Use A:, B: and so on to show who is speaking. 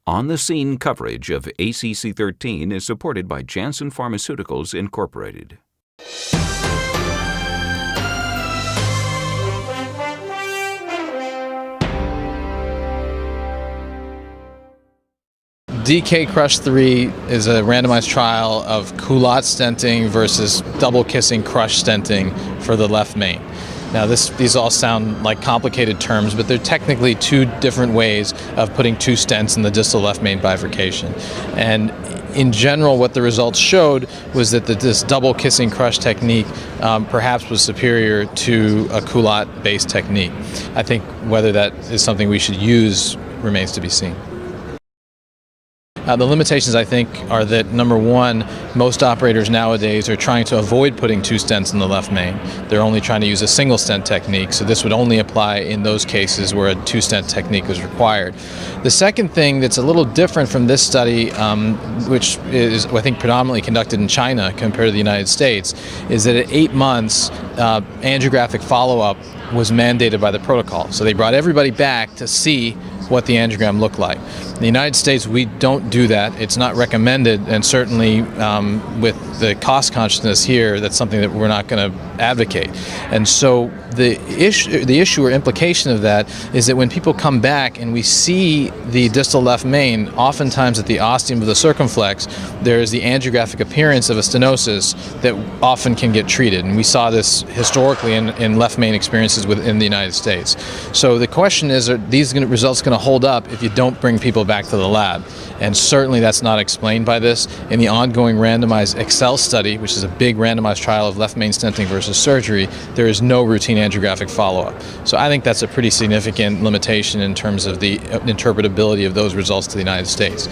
A: On-the-scene coverage of ACC.13 is supported by Janssen Pharmaceuticals, Incorporated.
B: DKCRUSH-III is a randomized trial of culotte stenting versus double kissing crush stenting for the left main. Now these all sound like complicated terms, but they're technically two different ways of putting two stents in the distal left main bifurcation. And in general, what the results showed was that this double kissing crush technique perhaps was superior to a culotte-based technique. I think whether that is something we should use remains to be seen. The limitations, I think, are that, number one, most operators nowadays are trying to avoid putting two stents in the left main. They're only trying to use a single stent technique, so this would only apply in those cases where a two-stent technique is required. The second thing that's a little different from this study, which is, I think, predominantly conducted in China compared to the United States, is that at 8 months, angiographic follow-up was mandated by the protocol. So they brought everybody back to see what the angiogram looked like. In the United States, we don't do that. It's not recommended, and certainly with the cost consciousness here, that's something that we're not going to advocate. And so the issue or implication of that is that when people come back and we see the distal left main, oftentimes at the ostium of the circumflex, there is the angiographic appearance of a stenosis that often can get treated. And we saw this historically in left main experiences within the United States. So the question is, are these results going to hold up if you don't bring people back to the lab? And certainly that's not explained by this. In the ongoing randomized Excel study, which is a big randomized trial of left main stenting versus surgery, there is no routine angiographic follow-up. So I think that's a pretty significant limitation in terms of the interpretability of those results to the United States.